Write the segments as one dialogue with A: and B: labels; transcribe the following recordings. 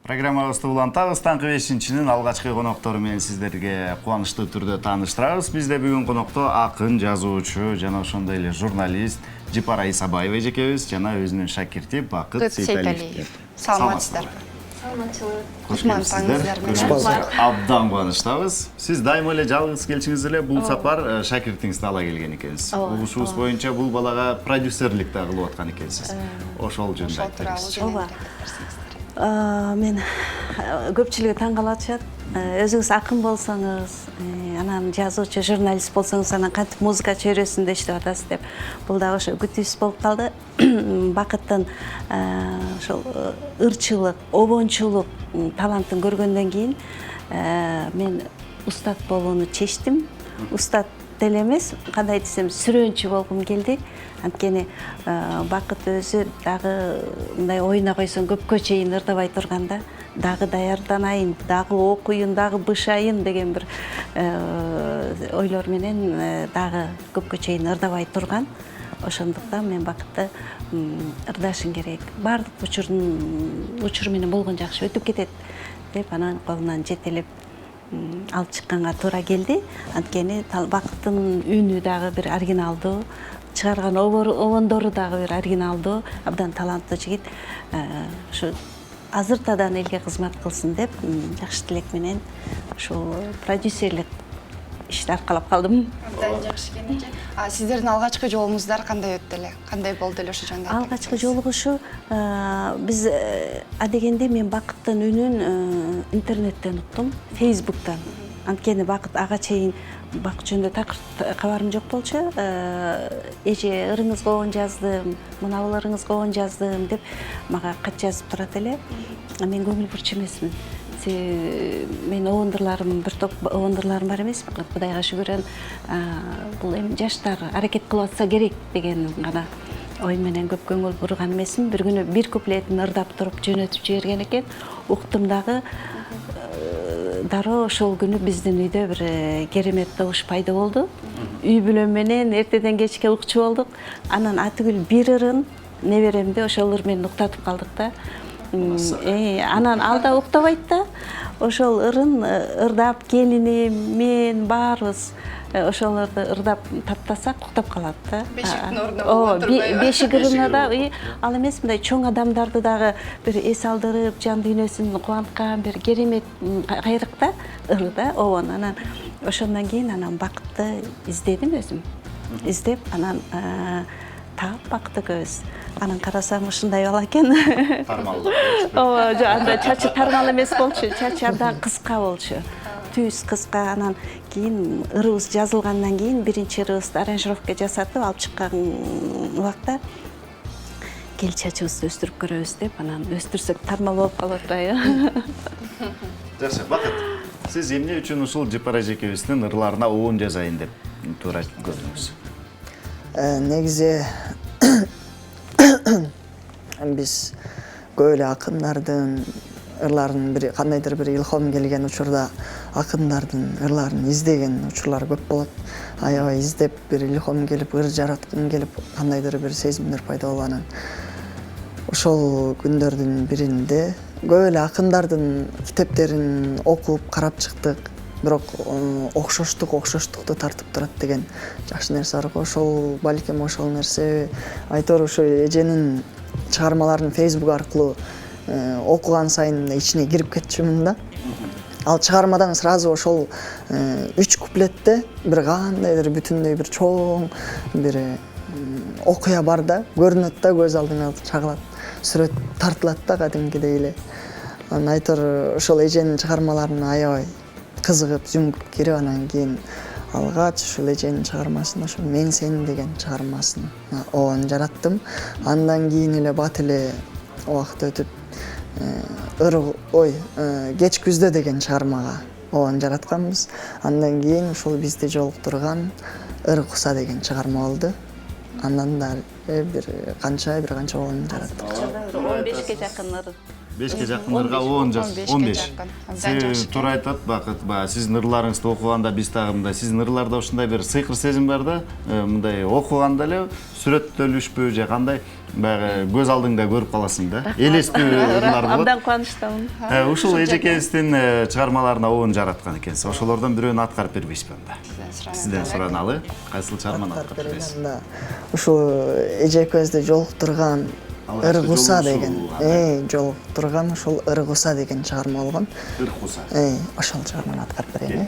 A: Программабызды улантабыз. Таңкы 5-нин алгачкы коноктору менен сиздерге кубанычтуу түрдө тааныштырабыз. Бизде бүгүн конокто акын, жазуучу жана ошондой эле журналист Жипара Исабаева эжекебиз жана өзүнүн шакирти Бакыт Сейталиев.
B: Саламатсыздарбы?
A: Саламатчылык. Абдан кубанычтабыз. Сиз дайыма эле жалгыз келчиңиз эле бул сапар шакиртиңизди ала келген экенсиз. Угушубуз боюнча бул балага продюсерлик да кылып аткан экенсиз. Ошол жөнүндө айтыңыз.
C: Мен көпчүлүгү таң калышат. Өзүңүз акын болсоңуз, анан жазуучу, журналист болсоңуз, анан кантип музыка чөйрөсүндө иштеп атасыз деп. Бул дагы ошо күтүүбүз болуп калды. Бакыттын ошол ырчылык, обончулук талантын көргөндөн кийин мен устат болууну чечтим. Устат деле эмес, кандай десем, сүрөөнчү болгум келди. Анткени Бакыт өзү дагы мындай оюна койсоң көпкө чейин ырдабай турганда, дагы даярданайын, дагы окуйун, дагы бышайын деген бир ойлор менен дагы көпкө чейин ырдабай турган. Ошондуктан мен Бакытты ырдашым керек. Баардык учур менен болгон жакшы өтүп кетет деп анан колунан жетелеп алып чыкканга туура келди. Анткени Бакыттын үнү дагы бир оригиналдуу, чыгарган обондору дагы бир оригиналдуу, абдан таланттуу жигит. Ушу азыртадан элге кызмат кылсын деп жакшы тилек менен ушул продюсерлик ишти аркалап калдым.
B: Абдан жакшы экен. Сиздердин алгачкы жолуңуздар кандай өттү эле? Кандай болду эле ошо жөнүндө?
C: Алгачкы жолугушуу биз адегенде мен Бакыттын үнүн интернеттен уктум, Facebook'тан. Анткени Бакыт ага чейин Бакыт жөнүндө такыр кабарым жок болчу. Эже ырыңызга обон жаздым, мынабыларыңызга обон жаздым деп мага кат жазып турат эле. Мен көңүл бурчу эмесмин. Мен обондурларым, бир топ обондурларым бар эмес, Кудайга шүгүр. Бул эми жаштар аракет кылып атса керек деген гана ой менен көп көңүл бурган эмесмин. Бир күнү бир куплетин ырдап туруп жөнөтүп жиберген экен. Уктум дагы дароо ошол күнү биздин үйдө бир керемет добуш пайда болду. Үй бүлөм менен эртеден кечке укчу болдук. Анан атүгүл бир ырын неберемди ошол ыр менен уктатып калдык да. Анан ал да уктабайт да. Ошол ырын ырдап келиним, мен баарыбыз ошолорду ырдап таптасак уктап калат да.
B: Бешиктин ордуна болгон турбайбы?
C: Бешик ырына да ал эмес, мындай чоң адамдарды дагы бир эс алдырып, жан дүйнөсүн кубанткан бир керемет кайрыкта ыры да, обон. Анан ошондон кийин анан Бакытты издедим өзүм. Издеп анан таап Бакытты көз. Анан карасам ушундай бала экен.
A: Тармалдуу.
C: Ооба, жок, анда чачы тармал эмес болчу, чачы абдан кыска болчу. Түз кыска. Анан кийин ырыбыз жазылгандан кийин биринчи ырыбызды аранжировка жасатып алып чыккан убакта кел чачыбызды өстүрүп көрөбүз деп, анан өстүрсөк тармал болуп калып атпайбы.
A: Жакшы, Бакыт. Сиз эмне үчүн ушул Жипара эжекебиздин ырларына обон жазайын деп туура көрдүңүз?
D: Негизи биз көп эле акындардын ырларын кандайдыр бир илхом келген учурда акындардын ырларын издеген учурлар көп болот. Аябай издеп бир илхом келип, ыр жараткым келип, кандайдыр бир сезимдер пайда болуп анан ошол күндөрдүн биринде көп эле акындардын китептерин окуп, карап чыктык. Бирок окшоштукту тартып турат деген жакшы нерсе бар го. Ошол балким ошол нерсе айтор ошо эженин чыгармаларын Facebook аркылуу окуган сайын ичине кирип кетчүмүн да. Ал чыгармадан сразу ошол 3 куплетте бир кандайдыр бүтүндөй бир чоң бир окуя бар да, көрүнөт да, көз алдыңа чагылат, сүрөт тартылат да кадимкидей эле. Анан айтор ошол эженин чыгармаларына аябай кызыгып, зүңгүп кирип, анан кийин алгач ушул эженин чыгармасын, ошо Мен сен деген чыгармасын обон жараттым. Андан кийин эле бат эле убакыт өтүп Кеч күздө деген чыгармага обон жаратканбыз. Андан кийин ушул бизди жолуктурган Ыр куса деген чыгарма болду. Андан да бир канча обон жараттык.
C: 15ке жакын ыр
A: 5ке жакын ырга 10 жаш, 15. Себеби туура айтат Бакыт, сиздин ырларыңызды окуганда биз дагы мындай сиздин ырларда ушундай бир сыйкыр сезим бар да, мындай окуганда эле сүрөттөлүшпү же кандай баягы көз алдыңда көрүп каласың да. Элестүү ырлар болот.
C: Абдан кубанычтамын.
A: Ушул эжекебиздин чыгармаларына оон жараткан экенсиз. Ошолордон бирөөнү аткарып бербейсизби анда? Сизден сураналы, кайсыл чыгарманы аткарып бересиз?
D: Ушул эжекебизди жолуктурган Ыргуса деген, жолуктурган ушул Ыргуса деген чыгарма болгон.
A: Ыргуса.
D: Ошол чыгарманы аткарып берейин.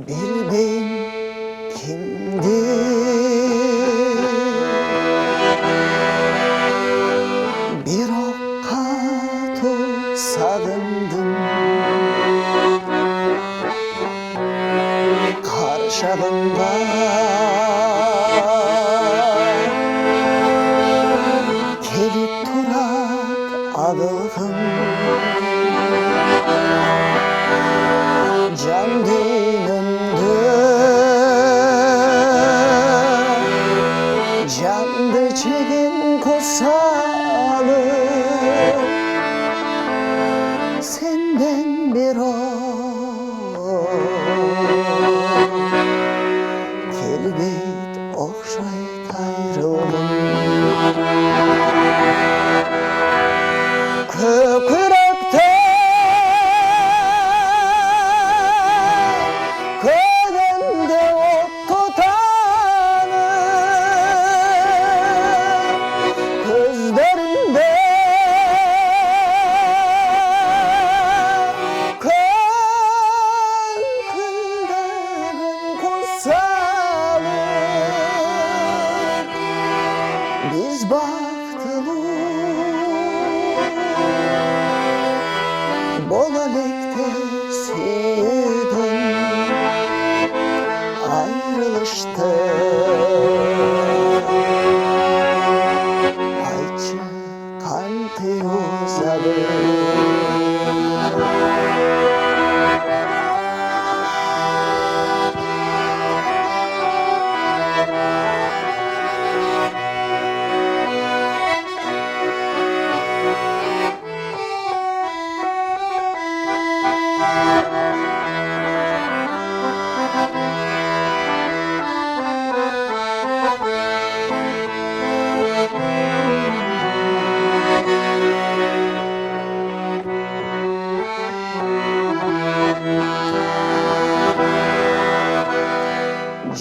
D: Bilbeyim kimdir, bir okka tutsadım, karşımda kelip durat ağılım, can candı çegin kosalı senden bir o kelbet okşayıp ayrıldım kökürekte ködende ot tutar biz baktılı bolalekte süydüm ayrılıştı ayçı kalbi uzadı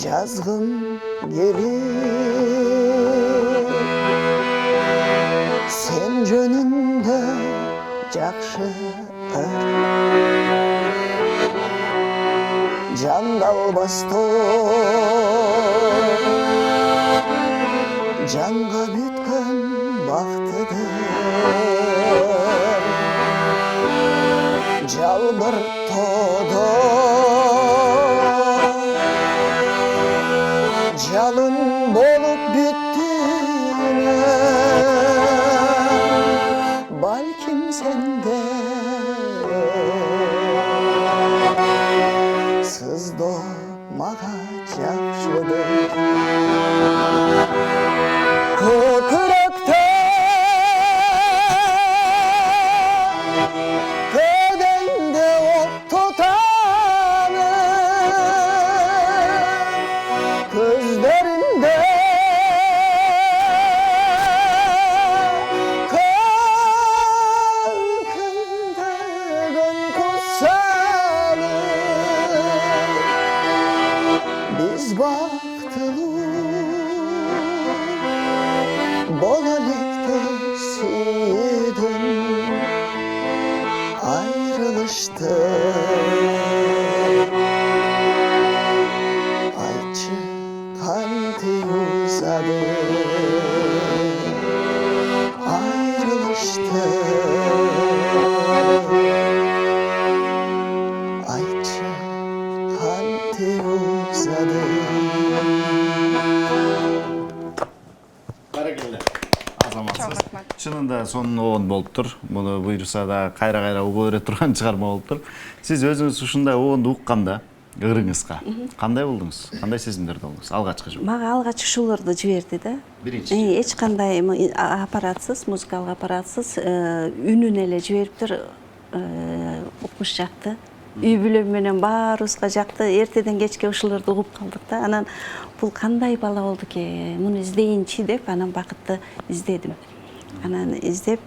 D: Yazgın gelir sen jönünde jakşı can dalbaston canga bütken baktıdır jalbır todo Jalın bolup bittiğine balkim sende sız doğmağa jakşıdır kökürekte ködende ot tutar
A: саламатсыз.
B: рахмат.
A: Чынында сонун обон болуптур. Муну буйруса да кайра уга бере турган чыгарма болуптур. Сиз өзүңүз ушундай обонду укканда ырыңызга кандай болдуңуз? Кандай сезимдерде болдуңуз? Алгачкы жолу.
C: Мага алгач ушуларды жиберди да.
A: Биринчи.
C: Эч кандай аппаратсыз, музыкалык аппаратсыз үнүн эле жибериптир. Укмуш жакты. Үй бүлөм менен баарыбызга жакты. Эртеден кечке ушуларды угуп калдык да. Анан бул кандай бала болду экен? Муну издейинчи деп анан бакытты издедим. Анан издеп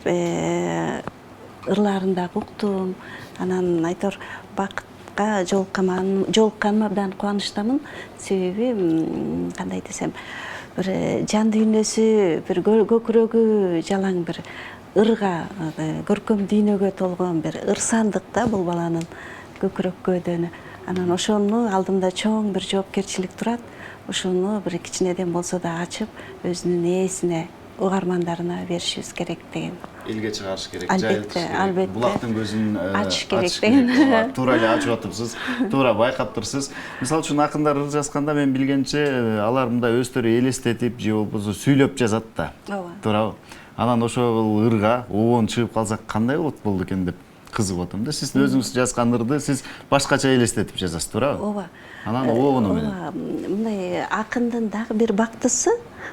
C: ырларын да уктум. Анан айтор бакытка жолукканыма абдан кубанычтамын. Себеби кандай десем, бир жан дүйнөсү, бир көкүрөгү жалаң бир ырга, көркөм дүйнөгө толгон бир ырсандык да бул баланын көкүрөк көөдөнү. Анан ошону алдымда чоң бир жоопкерчилик турат. Ошону бир кичинеден болсо да ачып, өзүнүн ээсине, угармандарына беришибиз керек деген.
A: Элге чыгарыш керек,
C: Албетте, албетте.
A: Булактын көзүн
C: Ачыш керек деген.
A: Туура эле ачып атыпсыз, туура байкап турсуз. Мисалы үчүн акындар ыр жазганда мен билгенче алар мындай өздөрү элестетип же болбосо сүйлөп жазат да.
C: Ооба.
A: Туурабы? Анан ошол ырга обон чыгып калса кандай болду экен деп кызыгып атам да. Сиз өзүңүз жазган ырды сиз башкача элестетип жазасыз, туурабы?
C: Ооба.
A: Анан обону менен.
C: Мындай акындын дагы бир бактысы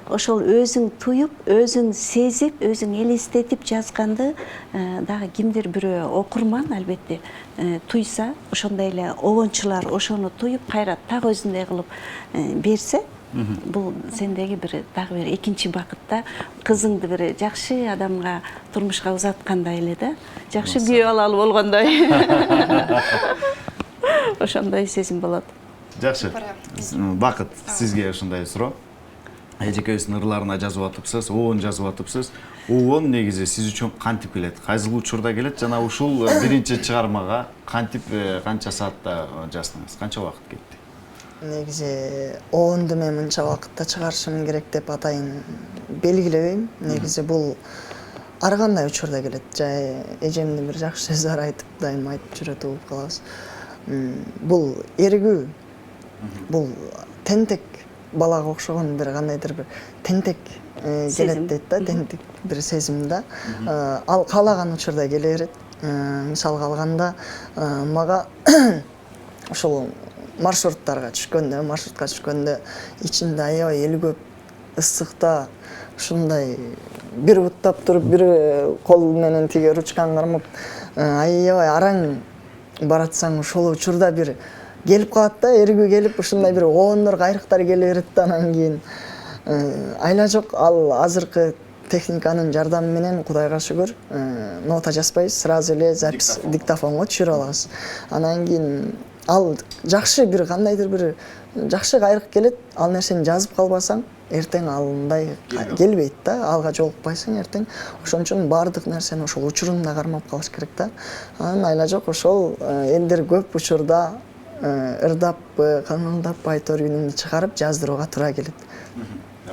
C: ошол өзүң туюп, өзүң сезип, өзүң элестетип жазганды дагы кимдир бирөө окурман албетте туйса, ошондой эле обончулар ошону туюп кайра так өзүндөй кылып берсе, бул сендеги бир дагы бир экинчи бакыт да. Кызыңды бир жакшы адамга турмушка узаткандай эле да. Жакшы күйөө алалы болгондой. Ошондой сезим болот.
A: Жакшы. Бакыт сизге ушундай суроо. Эжекебиздин ырларына жазып атыпсыз, обон жазып атыпсыз. Обон негизи сиз үчүн кантип келет? Кайсыл учурда келет жана ушул биринчи чыгармага кантип канча саатта жаздыңыз? Канча убакыт кетти?
D: Негизи обонду мен мынча убакытта чыгарышым керек деп атайын белгилебейм. Негизи бул ар кандай учурда келет. Жай эжемдин бир жакшы сөзү бар айтып, дайым айтып жүрөт, угуп калабыз. Бул эргүү, бул тентек балага окшогон бир кандайдыр бир тентек келет дейт да, тентек бир сезим да. Ал каалаган учурда келе берет. Мисалга алганда мага ошол маршрутка түшкөндө ичинде аябай эл көп, ысыкта ушундай бир буттап туруп, бир кол менен тиги ручканы кармап аябай араң баратсаң, ошол учурда бир келип калат да, эргүү келип, ушундай бир обондор, кайрыктар келе берет да. Анан кийин айла жок, ал азыркы техниканын жардамы менен Кудайга шүгүр нота жазбайбыз, сразу эле запись диктофонго түшүрүп алабыз. Анан кийин ал жакшы бир кандайдыр бир жакшы кайрык келет. Ал нерсени жазып калбасаң, эртең ал мындай келбейт да, алга жолукпайсың эртең. Ошон үчүн баардык нерсени ошол учурунда кармап калыш керек да. Анан айла жок, ошол элдер көп учурда ырдап, канылдап айтор үнүмдү чыгарып жаздырууга туура келет.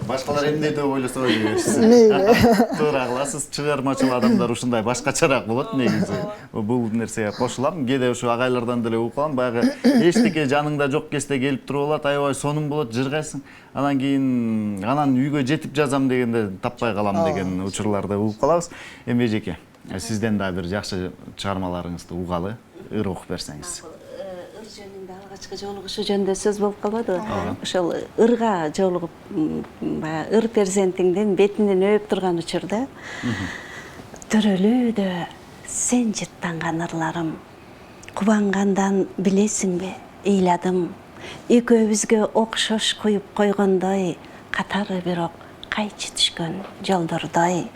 A: Башкалар эмне деп ойлосо дейбиз.
D: Мейли.
A: Туура кыласыз, чыгармачыл адамдар ушундай башкачараак болот негизи. Бул нерсеге кошулам. Кээде ушу агайлардан деле угуп калам, баягы эчтеке жаныңда жок кезде келип туруп алат, аябай сонун болот, жыргайсың. Анан кийин үйгө жетип жазам дегенде таппай калам деген учурларды угуп калабыз. Эми эжеке, сизден да бир жакшы чыгармаларыңызды угалы, ыр окуп берсеңиз.
C: Жөнүндө алгачкы жолугушуу жөнүндө сөз болуп калбадыбы? Ошол ырга жолугуп, ыр перзентиңдин бетинен өп турган учурда төрөлүүдө сен жыттанган ырларым, кубангандан билесиңби, ыйладым. Экөөбүзгө окшош куюп койгондой, катары бирок кайчы түшкөн жолдордой.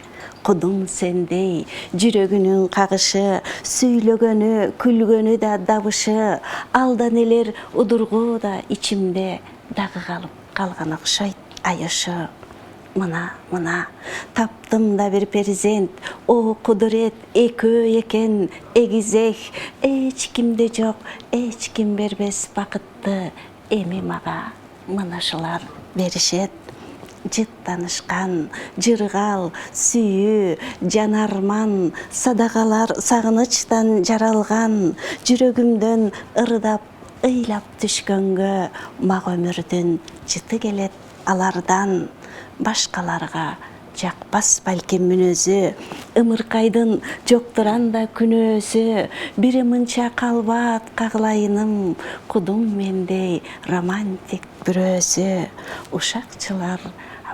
C: Кудум сендей, жүрөгүнүн кагышы, сүйлөгөнү, күлгөнү да дабышы, алдан элер удургуу да ичимде дагы калган окшойт айышы. Мына, таптым да бир перзент, о кудурет, экөө экен, эгизек, эч кимде жок, эч ким бербес бакытты, эми мага мынашылар беришет. Жыттанышкан, жыргал, сүйүү, жанарман, садагалар сагынычтан жаралган, жүрөгүмдөн ырдап, ыйлап түшкөнгө, мага өмүрдүн жыты келет алардан, башкаларга жакпас балким мүнөзү, ымыркайдын жоктур анда күнөөсү, бири мынча калбат кагылайыным, кудум мендей романтик бирөөсү, ушакчылар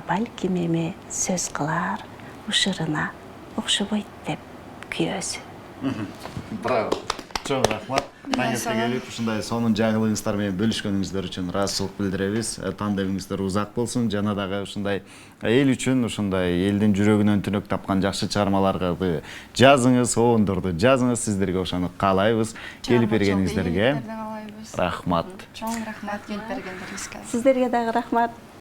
C: балким эми сөз кылар, ушырына окшобойт деп күйөөсү.
A: Браво. Чоң рахмат. Таңертең келип ушундай сонун жаңылыгыңыздар менен бөлүшкөнүңүздөр үчүн ыраазычылык билдиребиз. Тандемиңиздер узак болсун. Жана дагы ушундай эл үчүн, ушундай элдин жүрөгүнөн түнөк тапкан жакшы чыгармаларды жазыңыз, оондорду жазыңыз. Сиздерге ошону каалайбыз. Келип бергениңиздерге рахмат.
B: Чоң рахмат келип бергендериңизге.
C: Сиздерге дагы рахмат.